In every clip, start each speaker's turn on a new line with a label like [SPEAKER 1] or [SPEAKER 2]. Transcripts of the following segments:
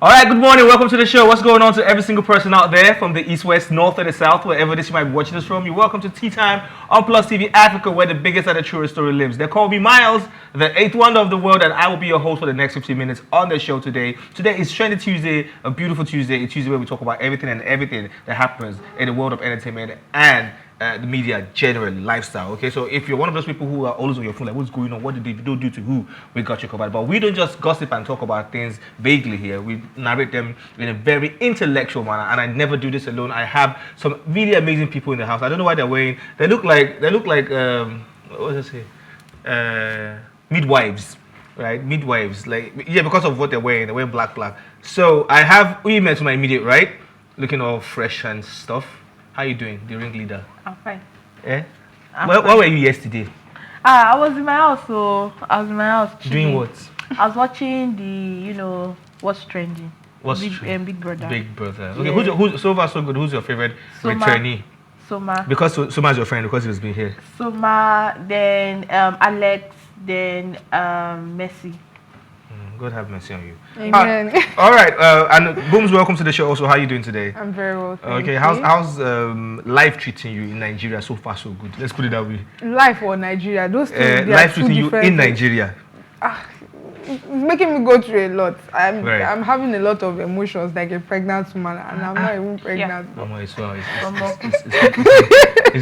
[SPEAKER 1] All right, good morning. Welcome to the show. What's going on to every single person out there from the east, west, north, or the south, wherever this you might be watching this from? You're welcome to Tea Time on Plus TV Africa, where the biggest and the truest story lives. They call me Miles, the eighth wonder of the world, and I will be your host for the next 15 minutes on the show today. Today is Trendy Tuesday, a beautiful Tuesday, a Tuesday where we talk about everything and everything that happens in the world of entertainment and the media, general lifestyle. Okay, so if you're one of those people who are always on your phone, like what's going on, what did they do to who, we got you covered. But we don't just gossip and talk about things vaguely here. We narrate them in a very intellectual manner, and I never do this alone. I have some really amazing people in the house. I don't know why they're wearing. They look like what does I say? Midwives, right? Midwives, like yeah, because of what they're wearing. They're wearing black. So I have Uyime to my immediate right, looking all fresh and stuff. How you doing, the ringleader? I'm fine. Yeah? Where were you yesterday?
[SPEAKER 2] I was in my house, so I was in my house.
[SPEAKER 1] Doing what?
[SPEAKER 2] I was watching the, what's trending.
[SPEAKER 1] What's
[SPEAKER 2] Big Brother.
[SPEAKER 1] Big Brother. Okay,
[SPEAKER 2] Yeah.
[SPEAKER 1] who's so far so good? Who's your favorite returnee?
[SPEAKER 2] Soma.
[SPEAKER 1] Because Soma's your friend, because he was being here.
[SPEAKER 2] Soma, then Alex, then Messi.
[SPEAKER 1] God have mercy on you.
[SPEAKER 3] Amen.
[SPEAKER 1] All right, and Booms, welcome to the show. Also, how are you doing today?
[SPEAKER 3] I'm very well. Thank you.
[SPEAKER 1] How's life treating you in Nigeria so far so good? Let's put it that way.
[SPEAKER 3] Life or Nigeria? Those two.
[SPEAKER 1] Life treating you in Nigeria.
[SPEAKER 3] It's making me go through a lot. I'm having a lot of emotions like a pregnant woman, and I'm not even pregnant.
[SPEAKER 1] Yeah. Mama, it's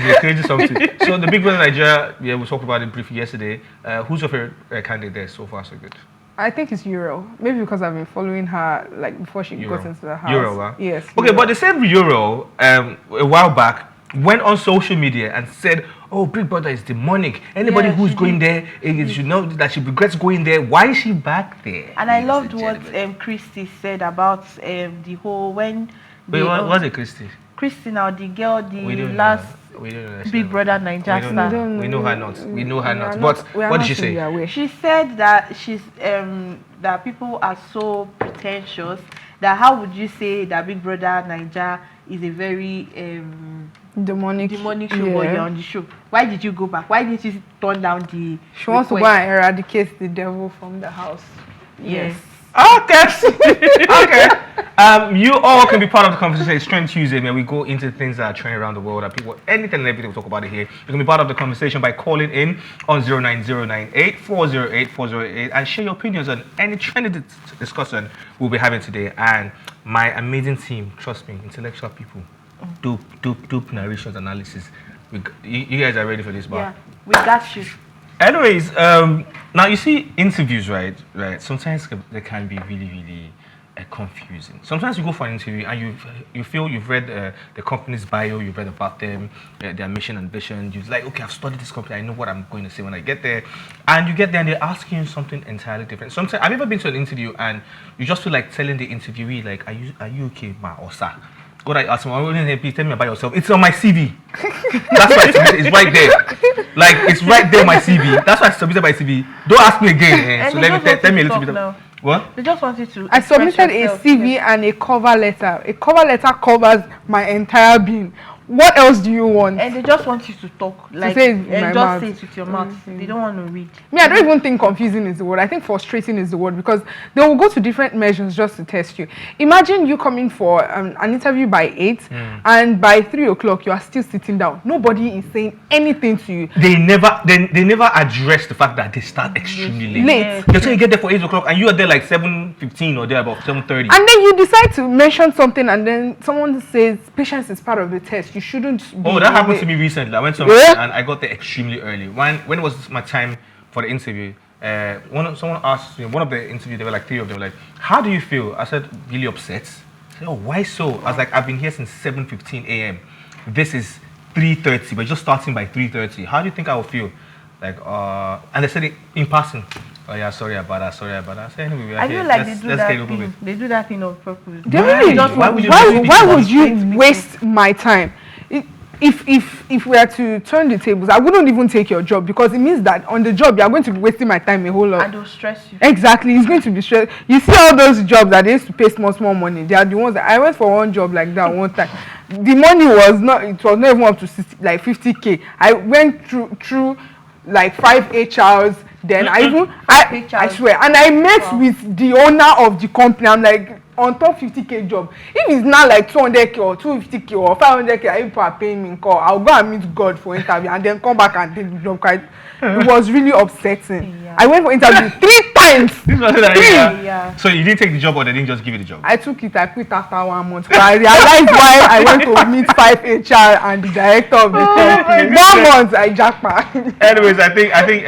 [SPEAKER 1] a crazy something. So the Big Brother Nigeria, yeah, we talked about it briefly yesterday. Who's your favorite candidate there so far so good?
[SPEAKER 3] I think it's Euro. Maybe because I've been following her like before she got into the house.
[SPEAKER 1] Euro, huh?
[SPEAKER 3] Yes.
[SPEAKER 1] Okay, Euro. But the same Euro, a while back, went on social media and said, "Oh, Big Brother is demonic. Anybody who's going there, should know that she regrets going there. Why is she back there?"
[SPEAKER 2] And I loved what Christy said about the whole when.
[SPEAKER 1] Wait, what's it, Christy?
[SPEAKER 2] Christy now, the girl, last Big Brother Nigeria star.
[SPEAKER 1] We know her not. We know her not. But what did she say?
[SPEAKER 2] She said that she's that people are so pretentious that how would you say that Big Brother Nigeria is a very demonic show while you're on the show? Why did you go back? Why didn't you turn down the
[SPEAKER 3] She wants to go and eradicate the devil from the house.
[SPEAKER 2] Yes.
[SPEAKER 1] Okay. Okay. You all can be part of the conversation. It's Trend Tuesday, man. We go into things that are trending around the world, and people, anything and everything, we talk about it here. You can be part of the conversation by calling in on 09098 408 408 and share your opinions on any trending discussion we'll be having today. And my amazing team, trust me, intellectual people, dope narrations, analysis. You guys are ready for this, bar?
[SPEAKER 2] Yeah, we got you.
[SPEAKER 1] Anyways, now you see interviews, right? Sometimes they can be really confusing. Sometimes you go for an interview and you feel you've read the company's bio, you've read about them, their mission and vision. You're like, okay, I've studied this company, I know what I'm going to say when I get there. And you get there and they're asking you something entirely different. Sometimes I've ever been to an interview and you just feel like telling the interviewee, like, are you okay, ma or sir? What I asked him, please tell me about yourself. It's on my CV. That's why it's right there. Like, it's right there on my CV. That's why I submitted my CV. Don't ask me again. So let me tell me a little bit of... What?
[SPEAKER 2] They just want you to...
[SPEAKER 3] I submitted a CV and a cover letter. A cover letter covers my entire being. What else do you want?
[SPEAKER 2] And they just want you to talk, like,
[SPEAKER 3] say
[SPEAKER 2] and just say it with your mouth. They don't want to read.
[SPEAKER 3] Me, I don't even think confusing is the word. I think frustrating is the word, because they will go to different measures just to test you. Imagine you coming for an interview by 8 and by 3 o'clock you are still sitting down. Nobody is saying anything to you.
[SPEAKER 1] They never address the fact that they start extremely late.
[SPEAKER 2] Yes.
[SPEAKER 1] They say you get there for 8 o'clock and you are there like 7:15 or there about 7:30.
[SPEAKER 3] And then you decide to mention something and then someone says patience is part of the test. You shouldn't be.
[SPEAKER 1] Oh, that happened to me recently. I went somewhere and I got there extremely early. When it was my time for the interview, someone asked me, one of the interviews, there were like 3 of them, like, how do you feel? I said, really upset. I said, oh, why so? I was like, I've been here since 7:15 a.m. This is 3:30, but just starting by 3:30. How do you think I will feel? Like, and they said it in passing. Oh yeah, sorry about that. I said, anyway,
[SPEAKER 2] I feel like they do that thing on purpose.
[SPEAKER 3] Why would you waste my time? If we are to turn the tables, I wouldn't even take your job, because it means that on the job you are going to be wasting my time a whole lot.
[SPEAKER 2] And they'll stress you.
[SPEAKER 3] Exactly, it's going to be stress. You see all those jobs that they used to pay small money. They are the ones that I went for one job like that one time. The money was not even up to 50K. I went through like 5 HRs, Then I swear, and I met with the owner of the company. I'm like, on top 50k job. If it's not like 200k or 250k or 500k, people are paying me in call, I'll go and meet God for interview and then come back and take the job. It was really upsetting. I went for interview 3 times.
[SPEAKER 1] So you didn't take the job, or they didn't just give you the job?
[SPEAKER 3] I took it. I quit after 1 month. But I realized why I went to meet 5 HR and the director of the company. 1 month, I jackpot.
[SPEAKER 1] Anyways, I think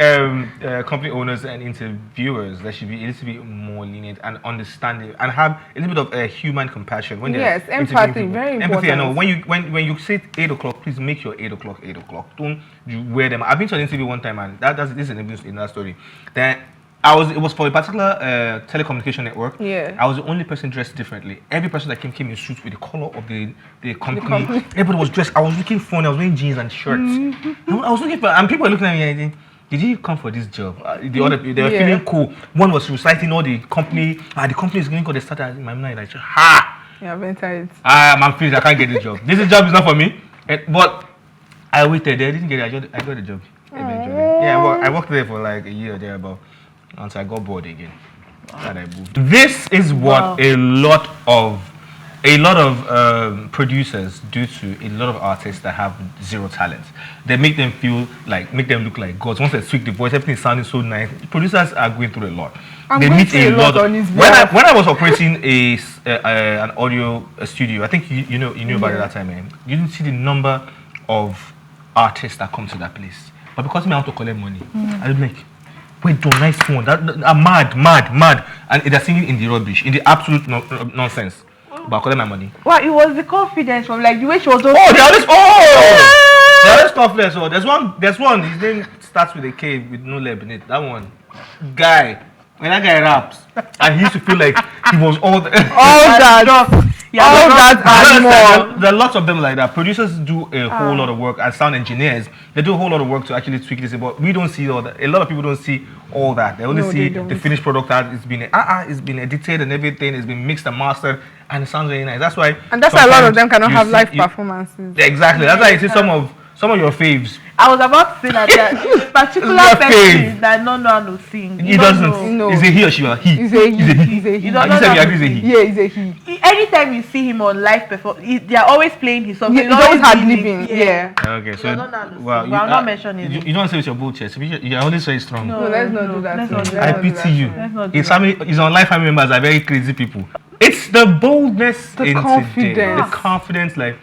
[SPEAKER 1] company owners and interviewers, they should be a little bit more lenient and understanding and have a little bit of human compassion when they're
[SPEAKER 3] empathy, very important.
[SPEAKER 1] Empathy, I know. When you say 8 o'clock, please make your 8 o'clock 8 o'clock. Don't you wear them. I've been to an interview one time, and this is an abuse in that story. Then it was for a particular telecommunication network.
[SPEAKER 3] Yeah.
[SPEAKER 1] I was the only person dressed differently. Every person that came in suits with the color of the company. Everybody was dressed. I was looking funny. I was wearing jeans and shirts. I was looking for, and people were looking at me and thinking, did you come for this job? They were feeling cool. One was reciting all the company. The company is going to start in my mind. Like,
[SPEAKER 3] I've entered it.
[SPEAKER 1] I'm finished. I can't get this job. This job is not for me. But I waited. They didn't get it. I got the job eventually. Yeah, I worked there for like a year there, about until I got bored again. And I moved. This is what a lot of producers do to a lot of artists that have zero talent. They make them look like gods. Once they tweak the voice, everything is sounding so nice. Producers are going through a lot. They meet a lot. When I was operating an audio studio, I think you knew about it that time, man. You didn't see the number of artists that come to that place. But because I want to collect money, I was like, wait, do nice phone. I'm mad. And they're singing in the rubbish, in the absolute nonsense. But I collect my money.
[SPEAKER 2] Well, it was the confidence from like the way she was.
[SPEAKER 1] They're always confidence. So there's one. His name starts with a K with no lab in it. That one guy. When that guy raps, and he used to feel like he was all that and more. There are lots of them like that. Producers do a whole lot of work, and sound engineers, they do a whole lot of work to actually tweak this. But we don't see all that. A lot of people don't see all that. They only see the finished product that it's been edited and everything. It's been mixed and mastered, and it sounds very nice. That's why.
[SPEAKER 3] And that's why a lot of them cannot have live performances.
[SPEAKER 1] Exactly. That's why you see some of your faves.
[SPEAKER 2] I was about to say that this particular person that no one will sing.
[SPEAKER 1] He doesn't.
[SPEAKER 3] No.
[SPEAKER 1] Is it he or she?
[SPEAKER 3] He's a he.
[SPEAKER 2] You don't know.
[SPEAKER 3] Yeah, he's a he.
[SPEAKER 2] Anytime you see him on live performance, they are always playing his song.
[SPEAKER 3] He's always ad-libbing. Yeah.
[SPEAKER 1] Okay, so
[SPEAKER 2] I'm not mentioning it.
[SPEAKER 1] You don't say with your bull chest. You always say strong.
[SPEAKER 3] No, let's not do that.
[SPEAKER 1] I pity you. His online family members are very crazy people. It's the boldness,
[SPEAKER 3] the confidence.
[SPEAKER 1] The confidence. Like,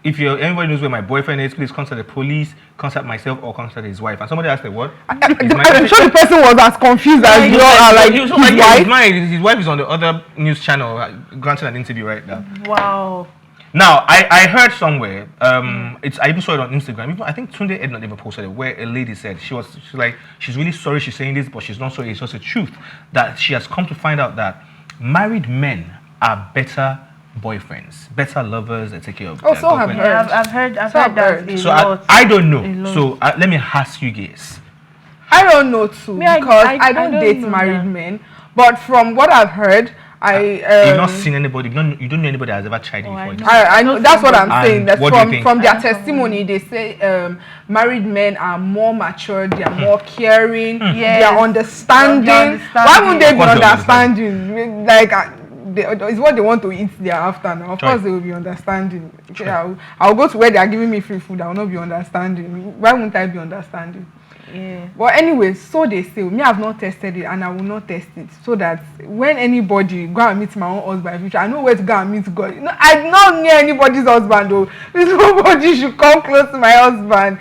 [SPEAKER 1] if anybody knows where my boyfriend is, please contact the police, contact myself, or contact his wife. And somebody asked, like, what?
[SPEAKER 3] I'm sure the person was as confused as you are. Like, his wife?
[SPEAKER 1] His wife is on the other news channel, granting an interview right now.
[SPEAKER 2] Wow.
[SPEAKER 1] Now, I heard somewhere, I even saw it on Instagram. I think Tunde Edna even posted it, where a lady said she's really sorry she's saying this, but she's not sorry. It's just the truth that she has come to find out that married men are better boyfriends, better lovers, that take care of their girlfriend.
[SPEAKER 2] I've heard that.
[SPEAKER 1] So I don't know. So let me ask you guys.
[SPEAKER 3] I don't know too, because I don't date married men. But from what I've heard,
[SPEAKER 1] you've not seen anybody. You don't know anybody that has ever tried it before.
[SPEAKER 3] I know. That's what I'm saying. That's from their testimony. They say married men are more mature. They are more caring. They are understanding. Why wouldn't they be understanding? Like. It's what they want to eat thereafter now. Of course, they will be understanding. I'll go to where they are giving me free food. I will not be understanding. Why wouldn't I be understanding?
[SPEAKER 2] Yeah.
[SPEAKER 3] But anyway, so they say. Me, I've not tested it, and I will not test it. So that when anybody go and meet my own husband, which I know where to go and meet God. I'm not near anybody's husband though. Nobody should come close to my husband.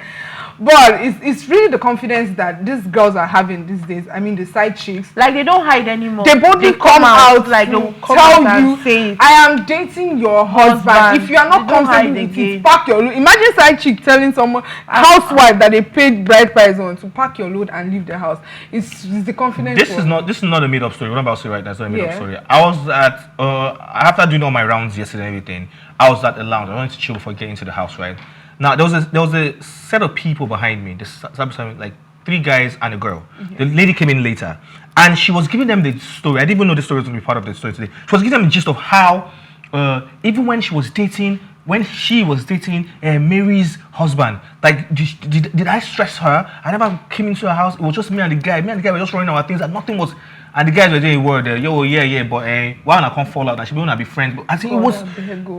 [SPEAKER 3] But it's really the confidence that these girls are having these days. I mean, the side chicks.
[SPEAKER 2] Like, they don't hide anymore.
[SPEAKER 3] They boldly come out like
[SPEAKER 2] they
[SPEAKER 3] tell you, I am dating your husband. If you are not comfortable with it, pack your load. Imagine side chick telling someone, housewife that they paid bride price on, to pack your load and leave the house. It's the confidence.
[SPEAKER 1] This is not a made up story. What I'm about to say right now is not a made up story. I was at after doing all my rounds yesterday and everything, I was at the lounge. I wanted to chill before getting into the house, right? Now there was a set of people behind me. Like 3 guys and a girl. The lady came in later, and she was giving them the story. I didn't even know the story was going to be part of the story today. She was giving them the gist of how, even when she was dating when she was dating Mary's husband. Like, did I stress her? I never came into her house. It was just me and the guy. Me and the guy were just running our things, and nothing was. And the guys were doing a word, yo, yeah, but why I can't fall out? And she don't want to be friends. But I think it was.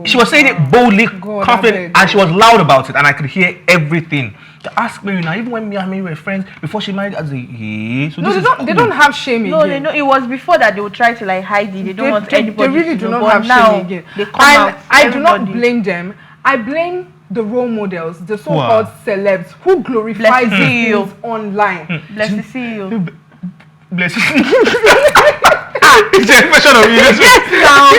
[SPEAKER 1] She was saying it boldly, confident, and she was loud about it, and I could hear everything. To ask Mary now, even when me and Mary were friends before she married, I was like, hey. So
[SPEAKER 3] no, they don't have shame
[SPEAKER 2] no,
[SPEAKER 3] again.
[SPEAKER 2] they know it was before that they would try to like hide it. They don't want anybody.
[SPEAKER 3] They really
[SPEAKER 2] to
[SPEAKER 3] do
[SPEAKER 2] know,
[SPEAKER 3] not have
[SPEAKER 2] now
[SPEAKER 3] shame again.
[SPEAKER 2] They come
[SPEAKER 3] And
[SPEAKER 2] out,
[SPEAKER 3] I do not blame them. I blame the role models, the so-called celebs who glorify these things online.
[SPEAKER 2] Bless you, see you.
[SPEAKER 1] Bless you. It's a question of you.
[SPEAKER 2] Yes, now.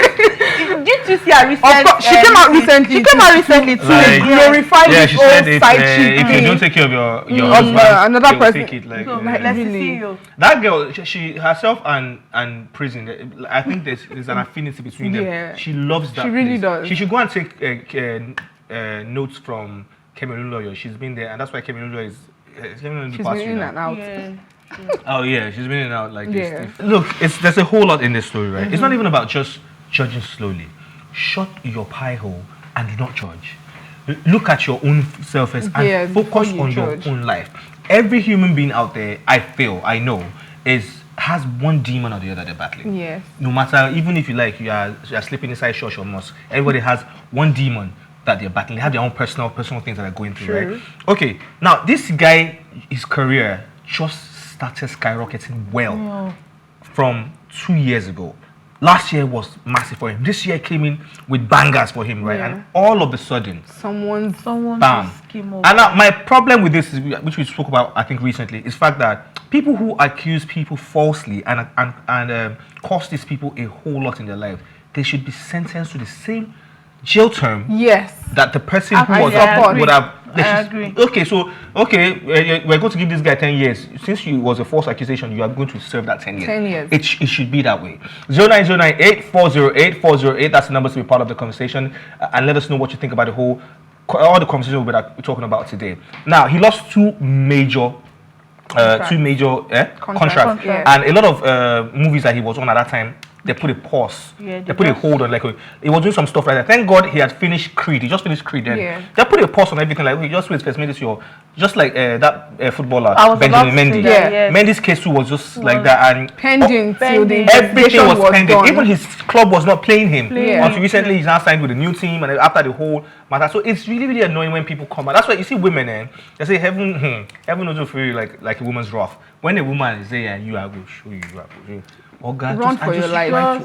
[SPEAKER 2] Did you see her recently?
[SPEAKER 3] She came out recently. She came out recently to glorify
[SPEAKER 1] this
[SPEAKER 3] old side chick.
[SPEAKER 1] If you don't take care of your husband,
[SPEAKER 3] another person,
[SPEAKER 1] take it like.
[SPEAKER 2] Let's see you.
[SPEAKER 1] That girl, she herself and prison. I think there's an affinity between them. She loves that.
[SPEAKER 3] She really does.
[SPEAKER 1] She should go and take notes from Cameroon Lawyer. She's been there, and that's why Cameroon Lawyer is. She's been in and out.
[SPEAKER 2] Yeah.
[SPEAKER 1] Oh yeah, she's been in and out like this. Look, there's a whole lot in this story, right? It's not even about just judging slowly. Shut your pie hole and do not judge. Look at your own self and focus on your own life. Every human being out there, I know, has one demon or the other they're battling.
[SPEAKER 3] Yes.
[SPEAKER 1] No matter, even if you are sleeping inside church or mosque, everybody has one demon that they're battling. They have their own personal things that they're going through, right? Okay. Now this guy, his career just started skyrocketing from 2 years ago. Last year was massive for him. This year came in with bangers for him, right? And all of a sudden,
[SPEAKER 3] someone
[SPEAKER 1] bam. And now my problem with this is, which we spoke about, I think recently, is the fact that people who accuse people falsely and cost these people a whole lot in their life, they should be sentenced to the same jail term that the person who was up would have.
[SPEAKER 2] I agree.
[SPEAKER 1] We're going to give this guy 10 years. Since it was a false accusation, you are going to serve that 10 years.
[SPEAKER 3] 10 years.
[SPEAKER 1] It should be that way. 09098408408. That's the numbers to be part of the conversation. And let us know what you think about all the conversation we're talking about today. Now, he lost two major contracts. And a lot of movies that he was on at that time, they put a pause. They put a hold on, like he was doing some stuff like that. Thank God he had finished Creed. He just finished Creed then. They put a pause on everything, like just wait first, maybe just like that footballer Benjamin Mendy. Mendy's case too was just like that, and
[SPEAKER 3] pending till the
[SPEAKER 1] everything was pending.
[SPEAKER 3] Done.
[SPEAKER 1] Even his club was not playing him until recently. He's now signed with a new team, and after the whole matter. So it's really, really annoying when people come out. That's why you see women, they say heaven knows feel like a woman's wrath. When a woman is there, you are going to show you. Oh God,
[SPEAKER 3] run for your life.
[SPEAKER 1] Run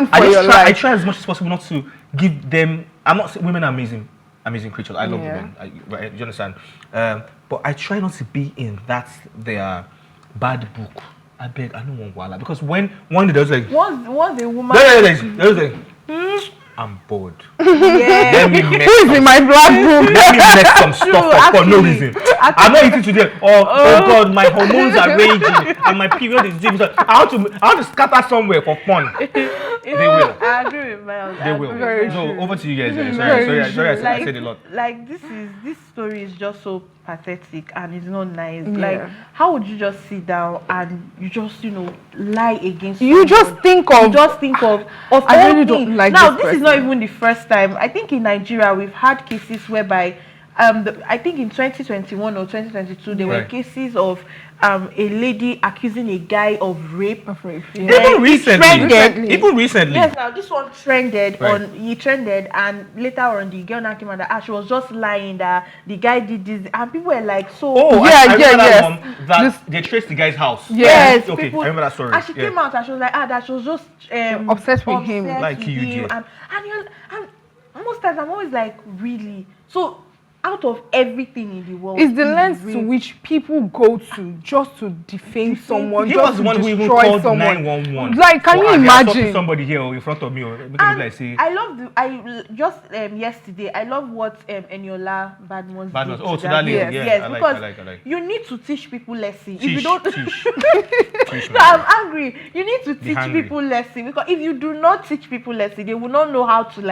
[SPEAKER 1] for your life. I try as much as possible not to give them. I'm not saying women are amazing creatures. I love women. Right? You understand? But I try not to be in their bad book. I beg. I don't want wala because when one day there's like
[SPEAKER 2] once a woman.
[SPEAKER 1] There's like. I'm bored.
[SPEAKER 3] Who is in my black book?
[SPEAKER 1] Let me make some stuff for no reason. I'm not eating today. Oh God, my hormones are raging and my period is deep. So I want to scatter somewhere for fun. They will.
[SPEAKER 2] I agree with Miles.
[SPEAKER 1] They will. So over to you guys. Sorry, I said a lot.
[SPEAKER 2] Like this story is just so pathetic and it's not nice. Like how would you just sit down and you just lie against someone? You just think of
[SPEAKER 3] I really don't like
[SPEAKER 2] now
[SPEAKER 3] this
[SPEAKER 2] is not even the first time. I think in Nigeria we've had cases whereby I think in 2021 or 2022 there were cases of a lady accusing a guy of rape.
[SPEAKER 1] Even recently.
[SPEAKER 2] Yes, now this one trended he trended, and later on the girl now came out that she was just lying that the guy did this, and people were like, so
[SPEAKER 1] that they traced the guy's house.
[SPEAKER 2] Yes,
[SPEAKER 1] okay, I remember that story.
[SPEAKER 2] And she came out and she was like, that she was just
[SPEAKER 3] obsessed with him,
[SPEAKER 2] like you did. And most times I'm always like, really? So out of everything in the world,
[SPEAKER 3] it's the length to which people go to just to defame someone.
[SPEAKER 1] He was the one who even called 911.
[SPEAKER 3] Like, can you imagine
[SPEAKER 1] somebody here in front of me?
[SPEAKER 2] Yesterday I love what Eniola Badmus did.
[SPEAKER 1] Oh, to that lady.
[SPEAKER 2] Yes, because
[SPEAKER 1] I like.
[SPEAKER 2] you need to teach people lesson. If you don't, no, I'm angry. You need to teach people lesson, because if you do not teach people lesson, they will not know how to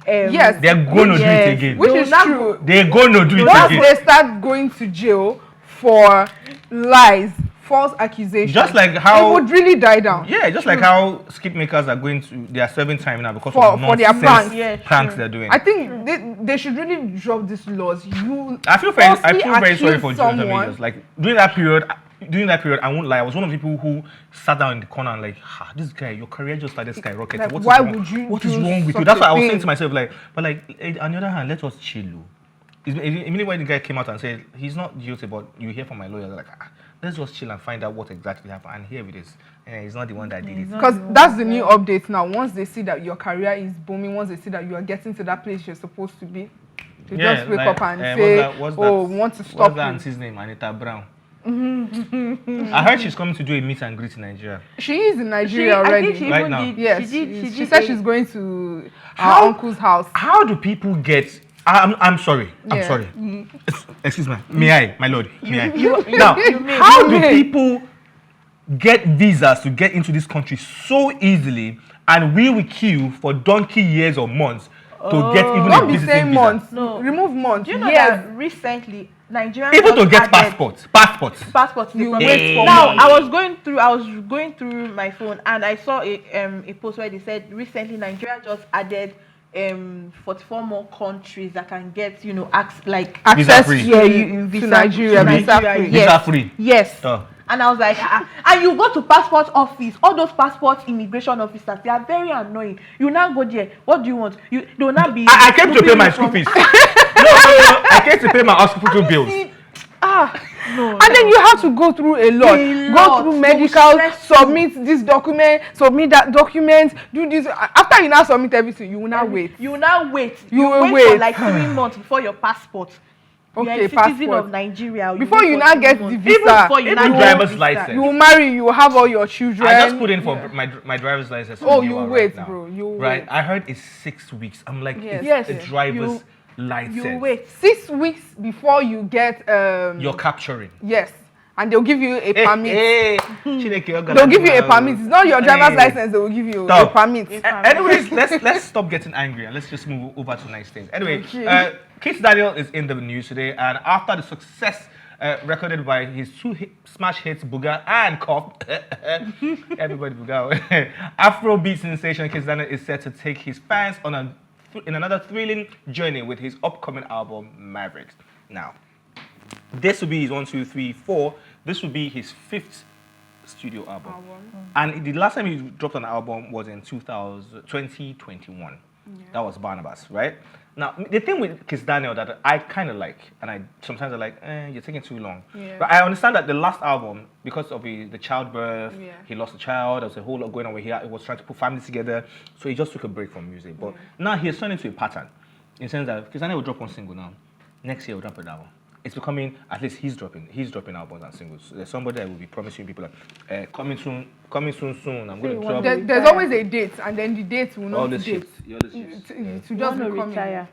[SPEAKER 1] they're going to do it again.
[SPEAKER 3] Which is true.
[SPEAKER 1] They're going to do it
[SPEAKER 3] Once
[SPEAKER 1] again.
[SPEAKER 3] they start going to jail for lies, false accusations,
[SPEAKER 1] just like how
[SPEAKER 3] it would really die down.
[SPEAKER 1] Yeah, just like how skit makers are they are serving time now because
[SPEAKER 3] For
[SPEAKER 1] of
[SPEAKER 3] their pranks.
[SPEAKER 1] pranks they're doing.
[SPEAKER 3] I think they should really drop these laws.
[SPEAKER 1] I feel very sorry for
[SPEAKER 3] someone.
[SPEAKER 1] Jamaians. Like during that period, I won't lie, I was one of the people who sat down in the corner and like, this guy, your career just started skyrocketing.
[SPEAKER 3] Like,
[SPEAKER 1] What is wrong with you? That's what I was saying to myself. Like, but like on the other hand, let us chill. Immediately when the guy came out and said he's not guilty, but you hear from my lawyer, like, let's just chill and find out what exactly happened. And here it is. He's not the one that did it.
[SPEAKER 3] Because that's the new update now. Once they see that your career is booming, once they see that you are getting to that place you're supposed to be, they just wake up and say, we want to stop
[SPEAKER 1] What's that auntie's name? Anita Brown. I heard she's coming to do a meet and greet in Nigeria.
[SPEAKER 3] She is in Nigeria already.
[SPEAKER 2] I think she
[SPEAKER 1] right now.
[SPEAKER 3] Yes, she said she's going to her uncle's house.
[SPEAKER 1] How do people get... I'm sorry.
[SPEAKER 3] Yeah.
[SPEAKER 1] I'm sorry. Excuse me. May I, my lord? May I? Now, how do people get visas to get into this country so easily, and we will queue for donkey years or months to get even a visiting visa?
[SPEAKER 3] Months. No. Remove months.
[SPEAKER 2] Do you know that recently Nigerians
[SPEAKER 1] even to get passports.
[SPEAKER 3] You
[SPEAKER 2] wait for now. I was going through my phone and I saw a post where they said recently Nigeria just added 44 more countries that can get
[SPEAKER 3] access
[SPEAKER 1] to
[SPEAKER 3] Nigeria,
[SPEAKER 1] visa free.
[SPEAKER 2] Yes. And I was like, and you go to passport office, all those passport immigration officers, they are very annoying. You now go there, what do you want? You do not be.
[SPEAKER 1] I came to pay my school fees. No, I came to pay my hospital bills.
[SPEAKER 2] No.
[SPEAKER 3] And then you have to go through a lot. Go through medical, submit this document, submit that document, do this. After you now submit everything, you will now wait.
[SPEAKER 2] You will now wait.
[SPEAKER 3] You will
[SPEAKER 2] wait for like 3 months before your passport.
[SPEAKER 3] Okay,
[SPEAKER 2] you are a citizen of Nigeria.
[SPEAKER 3] Before you now get the visa,
[SPEAKER 1] even driver's license.
[SPEAKER 3] You will marry, you will have all your children.
[SPEAKER 1] I just put in for my driver's license.
[SPEAKER 3] You wait,
[SPEAKER 1] right
[SPEAKER 3] bro. You
[SPEAKER 1] right.
[SPEAKER 3] wait.
[SPEAKER 1] I heard it's 6 weeks. I'm like,
[SPEAKER 3] yes.
[SPEAKER 1] it's a driver's license.
[SPEAKER 3] You wait 6 weeks before you get
[SPEAKER 1] you're capturing.
[SPEAKER 3] Yes. And they'll give you a permit.
[SPEAKER 1] They'll
[SPEAKER 3] give you a permit. It's not your driver's license. They will give you a permit.
[SPEAKER 1] Anyways, let's stop getting angry and let's just move over to nice things. Anyway, Kizz Daniel is in the news today, and after the success recorded by his 2 smash hits, Booga and Cough, everybody Booga, Afrobeat sensation Kizz Daniel is set to take his fans on in another thrilling journey with his upcoming album Mavericks. Now, this will be his 1, 2, 3, 4. This will be his 5th studio album. And the last time he dropped an album was in 2021. That was Barnabas, right? Now, the thing with Kizz Daniel that I kind of like, and sometimes I like, you're taking too long. Yeah. But I understand that the last album, because of the childbirth, he lost a child, there was a whole lot going on where he was trying to put family together, so he just took a break from music. But now he has turned into a pattern, in the sense that Kizz Daniel will drop one single now, next year he'll drop an album. It's becoming, at least he's dropping albums and singles. So there's somebody that will be promising people like, coming soon. I'm going to drop.
[SPEAKER 3] There's always a date, and then the date will not
[SPEAKER 1] all this
[SPEAKER 3] date.
[SPEAKER 1] Shit.
[SPEAKER 3] To just
[SPEAKER 2] retire.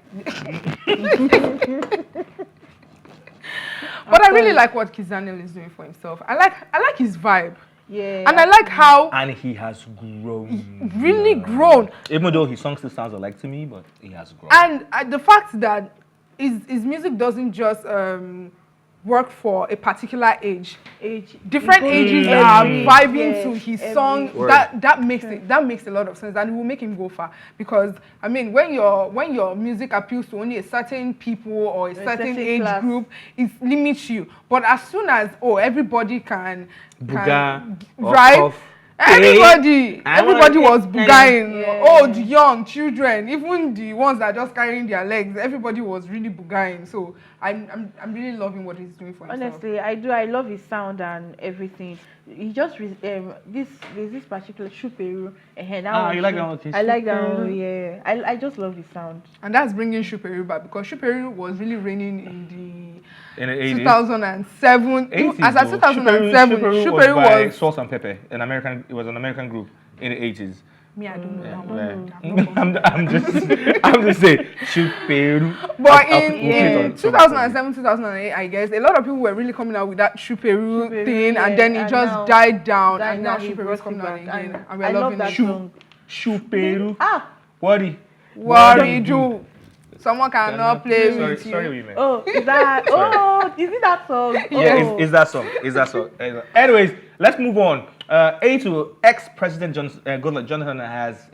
[SPEAKER 3] But I really like what Kizz Daniel is doing for himself. I like his vibe.
[SPEAKER 2] Yeah.
[SPEAKER 3] And I like how...
[SPEAKER 1] And he has grown.
[SPEAKER 3] Really grown.
[SPEAKER 1] Even though his song still sounds alike to me, but he has grown.
[SPEAKER 3] And the fact that his music doesn't just work for a particular age. Different ages are vibing to his song. That makes a lot of sense, and it will make him go far. Because I mean, when your music appeals to only a certain people or a certain age group, it limits you. But as soon as everybody can right. Everybody was bugaing, old, young, children, even the ones that are just carrying their legs. Everybody was really bugaing. So I'm really loving what he's doing for himself.
[SPEAKER 2] Honestly, I do. I love his sound and everything. He just there's this particular Shuperu.
[SPEAKER 1] You like that one?
[SPEAKER 2] I like that one. Yeah, I just love his sound.
[SPEAKER 3] And that's bringing Shuperu back, because Shuperu was really reigning in the
[SPEAKER 1] 2007.
[SPEAKER 3] 80s, as at 2007, Shuperu was
[SPEAKER 1] Sauce and Pepper, it was an American group in the 80s.
[SPEAKER 3] Me, I don't know.
[SPEAKER 1] I'm just saying Shuperu.
[SPEAKER 3] But in 2007, 2008, I guess a lot of people were really coming out with that Shuperu thing, and then it just died down, and now Shuperu is coming out again, and we're loving
[SPEAKER 2] that
[SPEAKER 3] it.
[SPEAKER 2] song.
[SPEAKER 1] Shuperu.
[SPEAKER 3] What do? Someone cannot play with you.
[SPEAKER 1] Sorry, women.
[SPEAKER 2] Oh, is that? Oh, is it that song?
[SPEAKER 1] Yeah,
[SPEAKER 2] Oh.
[SPEAKER 1] it's that song. It's that song. Anyways, let's move on. Ex-President Goodluck Jonathan has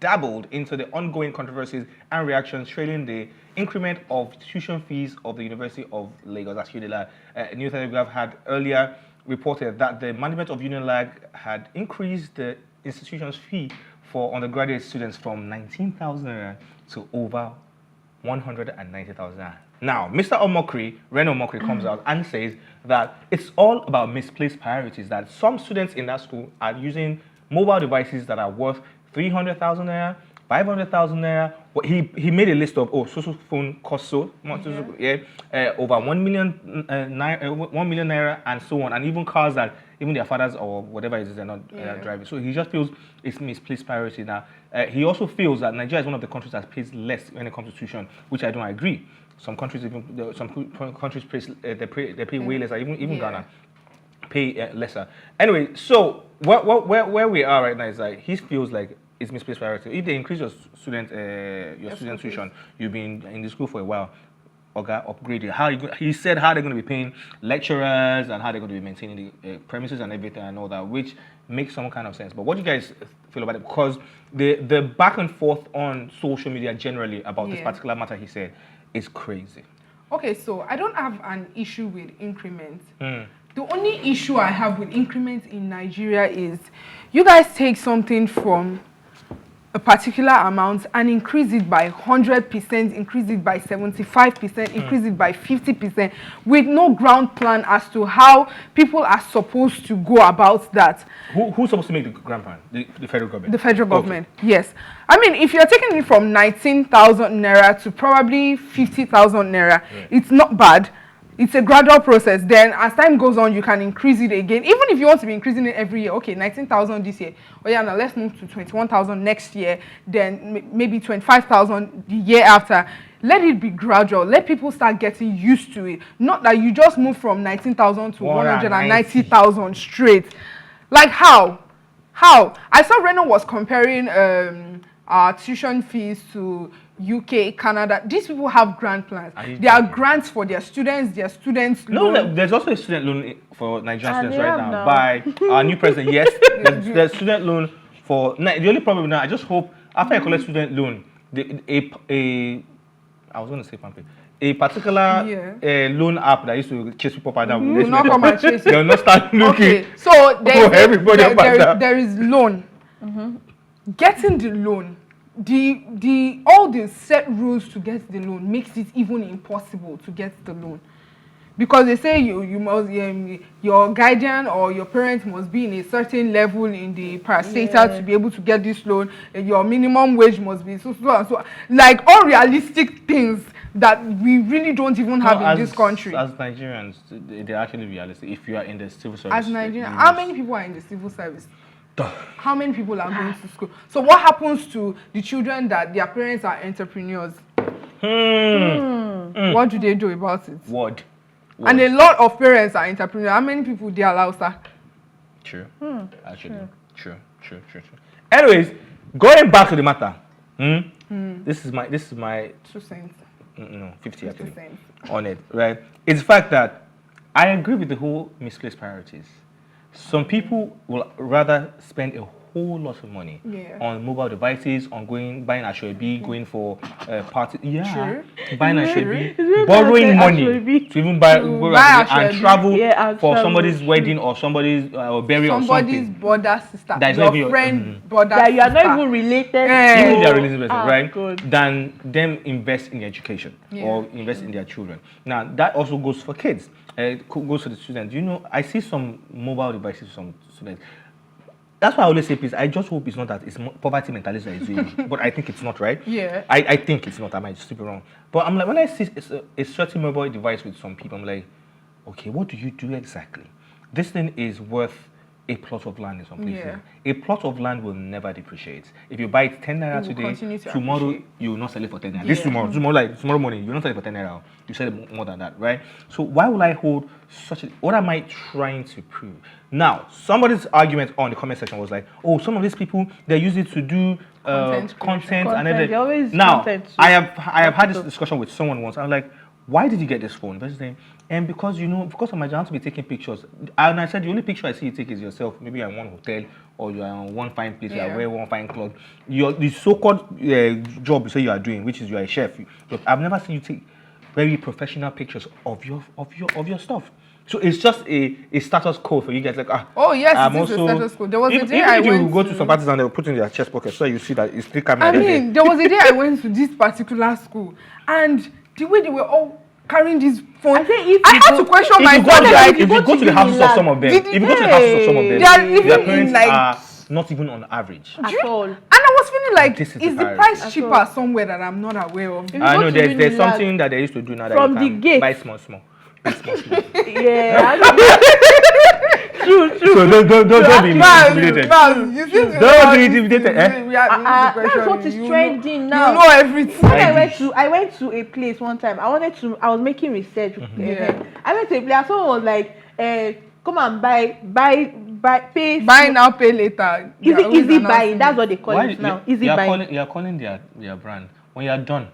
[SPEAKER 1] dabbled into the ongoing controversies and reactions trailing the increment of tuition fees of the University of Lagos. As Unilag, New Telegraph had earlier reported that the management of Unilag had increased the institution's fee for undergraduate students from 19,000 naira to over 190,000 naira. Now, Mr. Omokri, Reno Omokri, comes out and says that it's all about misplaced priorities, that some students in that school are using mobile devices that are worth 300,000 naira, 500,000 naira. He made a list of, social phone costs over 1 million naira and so on, and even cars that even their fathers or whatever it is they're not driving. So he just feels it's misplaced priority. Now, he also feels that Nigeria is one of the countries that pays less when it comes to tuition, which I don't agree. Some countries they pay way lesser. Even Ghana pay lesser. Anyway, so where we are right now is like he feels like it's misplaced priority. If they increase your student tuition, you've been in the school for a while. Upgrade it. He said how they're going to be paying lecturers and how they're going to be maintaining the premises and everything and all that, which makes some kind of sense. But what do you guys feel about it? Because the back and forth on social media generally about this particular matter, he said, is crazy.
[SPEAKER 3] Okay, so I don't have an issue with increments. The only issue I have with increments in Nigeria is you guys take something from a particular amount and increase it by 100%, increase it by 75%, increase it by 50% with no ground plan as to how people are supposed to go about that.
[SPEAKER 1] Who's supposed to make the ground plan? The federal government?
[SPEAKER 3] The federal government, yes. I mean, if you're taking it from 19,000 naira to probably 50,000 naira, it's not bad. It's a gradual process. Then as time goes on, you can increase it again. Even if you want to be increasing it every year, okay, 19,000 this year. Oh yeah, now let's move to 21,000 next year. Then maybe 25,000 the year after. Let it be gradual. Let people start getting used to it. Not that you just move from 19,000 to 190,000 straight. Like how? How? I saw Reno was comparing our tuition fees to UK, Canada. These people have grant plans. There are grants for their students. Their students loan.
[SPEAKER 1] There's also a student loan for Nigerian students right now by our new president. Yes, there's student loan for. The only problem now, I just hope after I collect student loan, I was going to say something. A particular loan app that used to chase people up and
[SPEAKER 3] will not come and chase you.
[SPEAKER 1] They'll not start looking.
[SPEAKER 3] Okay, so
[SPEAKER 1] there
[SPEAKER 3] is loan. Getting the loan. All the set rules to get the loan makes it even impossible to get the loan, because they say you must your guardian or your parent must be in a certain level in the parastatal to be able to get this loan. Your minimum wage must be so and so, like unrealistic things that we really don't even have in this country.
[SPEAKER 1] As Nigerians, they're actually realistic. If you are in the civil service,
[SPEAKER 3] as Nigerians, how many people are in the civil service? How many people are going to school? So what happens to the children that their parents are entrepreneurs? What do they do about it?
[SPEAKER 1] What?
[SPEAKER 3] And a lot of parents are entrepreneurs. How many people they allow, sir?
[SPEAKER 1] True. Actually, true. Anyways, going back to the matter. This is my
[SPEAKER 3] 2 cents.
[SPEAKER 1] No, 50 actually.
[SPEAKER 3] Cents.
[SPEAKER 1] On it, right? It's the fact that I agree with the whole misplaced priorities. Some people will rather spend a whole lot of money on mobile devices, on buying Ashwebi, going for party, buying Ashwebi, borrowing money to even buy and travel for somebody's wedding or somebody's burial or something.
[SPEAKER 3] Somebody's brother, sister, your friend, brother,
[SPEAKER 2] that you are not even related.
[SPEAKER 1] Even if they are related, right? Good. Than them invest in education or invest in their children. Now that also goes for kids. Goes to the students. You know, I see some mobile devices from students. That's why I always say, please, I just hope it's not that it's poverty mentality that is doing it. But I think it's not, right?
[SPEAKER 3] Yeah.
[SPEAKER 1] I think it's not. I might just be wrong. But I'm like, when I see a certain mobile device with some people, I'm like, okay, what do you do exactly? This thing is worth a plot of land in some places.
[SPEAKER 3] Yeah.
[SPEAKER 1] A plot of land will never depreciate. If you buy it 10 naira today, tomorrow you will not sell it for 10 naira. This tomorrow morning, you will not sell it for 10 naira. You sell it more than that, right? So why will I hold such a... What am I trying to prove? Now, somebody's argument on the comment section was like, oh, some of these people, they use it to do content and everything. Now, I have had this discussion with someone once. I'm like, why did you get this phone? And because of my job to be taking pictures. And I said the only picture I see you take is yourself. Maybe you're in one hotel or you're in one fine place. Yeah. You wear one fine clothes. The so-called job you say you are doing, which is you're a chef. But I've never seen you take very professional pictures of your stuff. So it's just a status code for you guys. Like
[SPEAKER 3] oh yes, it's a status code. There was a day I went
[SPEAKER 1] to go to some parties and they'll put in their chest pocket, so you see that it's still coming.
[SPEAKER 3] I mean, there was a day I went to this particular school and the way they were all carrying this phone, I had to question myself.
[SPEAKER 1] If you go to the houses of some of them, their parents are not even on average
[SPEAKER 2] at all.
[SPEAKER 3] And I was feeling like, is the price cheaper somewhere that I'm not aware of?
[SPEAKER 1] I know there's something that they used to do now that
[SPEAKER 2] from
[SPEAKER 1] you can
[SPEAKER 2] the gate.
[SPEAKER 1] buy small.
[SPEAKER 2] Yeah. True.
[SPEAKER 1] So don't be intimidated. Don't be intimidated.
[SPEAKER 2] That's what is trending now.
[SPEAKER 3] You know everything.
[SPEAKER 2] When I went to a place one time. I was making research. I went to a place. Someone was like, come and pay.
[SPEAKER 3] Buy now, pay later.
[SPEAKER 2] Easy buying. That's what they call it now. Easy buying.
[SPEAKER 1] You're calling their brand. When you're done,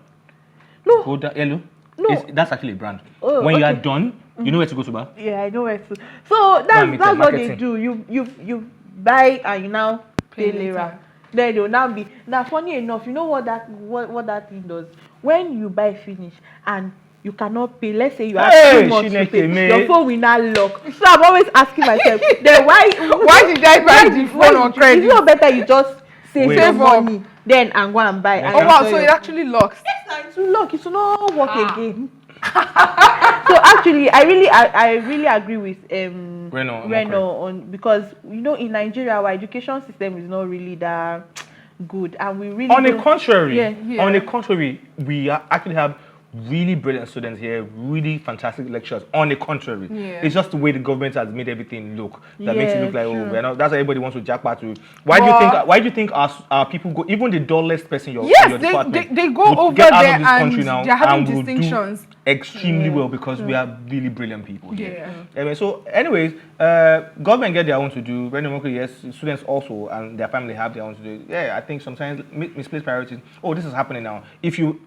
[SPEAKER 3] no.
[SPEAKER 1] Go down. Hello.
[SPEAKER 2] No.
[SPEAKER 1] That's actually a brand.
[SPEAKER 2] Oh,
[SPEAKER 1] when you are done, you know where to go to buy?
[SPEAKER 2] Yeah, I know where to. So that's what they do. You buy and you now pay later. Then they will now be. Now, funny enough, you know what that thing does? When you buy finish and you cannot pay, let's say you have 2 months to pay, your phone will not lock. So I'm always asking myself, then why
[SPEAKER 3] did I buy the phone on credit?
[SPEAKER 2] It's not better you just save your money then and go and buy.
[SPEAKER 3] Oh wow, so it actually locks.
[SPEAKER 2] Yes, it will lock. It will not work again. So actually, I really agree with Reno on, because in Nigeria our education system is not really that good, and we really
[SPEAKER 1] on the contrary, we actually have really brilliant students here, really fantastic lecturers. On the contrary, it's just the way the government has made everything look that makes it look like we're not. That's what everybody wants to jackpot to. Why do you think our people go? Even the dullest person in your department,
[SPEAKER 3] they go over
[SPEAKER 1] get out
[SPEAKER 3] there
[SPEAKER 1] of this country now
[SPEAKER 3] they're having
[SPEAKER 1] and
[SPEAKER 3] distinctions.
[SPEAKER 1] Will do extremely well because we are really brilliant people here. So, anyways, government get their own to do. Reno Omokri, yes, students also and their family have their own to do. Yeah, I think sometimes misplaced priorities. Oh, this is happening now. If you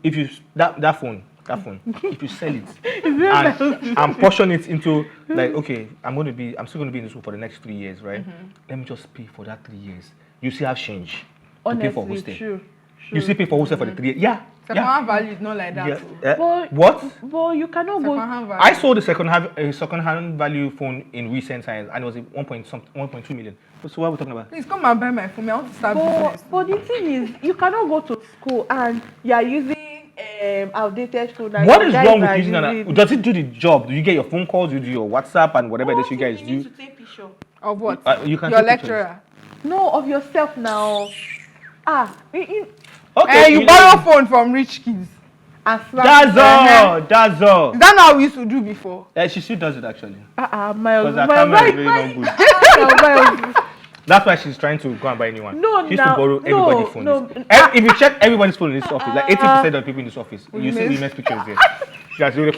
[SPEAKER 1] that phone, if you sell it and portion it into like, okay, I'm still going to be in this school for the next 3 years, right? Let me just pay for that 3 years. You still have change to pay for hostel. True. You still pay for hostel for the 3 years. Yeah.
[SPEAKER 3] Second-hand value is not like that.
[SPEAKER 1] What?
[SPEAKER 2] But you cannot go.
[SPEAKER 1] I sold a second-hand value phone in recent times, and it was 1.2 million. So what are we talking about?
[SPEAKER 3] Please come and buy my phone. I want to start business.
[SPEAKER 2] But the thing is, you cannot go to school and you are using outdated phone.
[SPEAKER 1] What is wrong with using an? Does it do the job? Do you get your phone calls? Do you do your WhatsApp and whatever else you guys do?
[SPEAKER 2] You need to take picture.
[SPEAKER 3] Of what?
[SPEAKER 1] You can
[SPEAKER 3] your lecturer.
[SPEAKER 2] No, of yourself now.
[SPEAKER 3] Okay. You borrow phone from rich kids.
[SPEAKER 1] That's all. Is that
[SPEAKER 3] not how we used to do before?
[SPEAKER 1] She still does it actually.
[SPEAKER 2] My
[SPEAKER 1] camera is really not good. That's why she's trying to go and buy a new one.
[SPEAKER 2] No,
[SPEAKER 1] she used to borrow everybody's phone. If you check everybody's phone in this office, like 80% of the people in this office, you see we make pictures there. Guys, you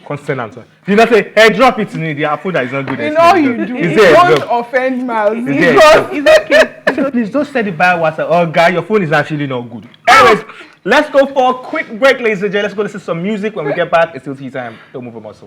[SPEAKER 1] constant answer. You not say, hey, drop it to me. The phone that is not good.
[SPEAKER 3] You know you do. Don't offend Miles.
[SPEAKER 2] It's okay.
[SPEAKER 1] Please don't send it by WhatsApp. Oh, guy, your phone is actually not good. Anyways, let's go for a quick break, ladies and gentlemen. Let's go listen to some music. When we get back, it's still tea time. Don't move from us.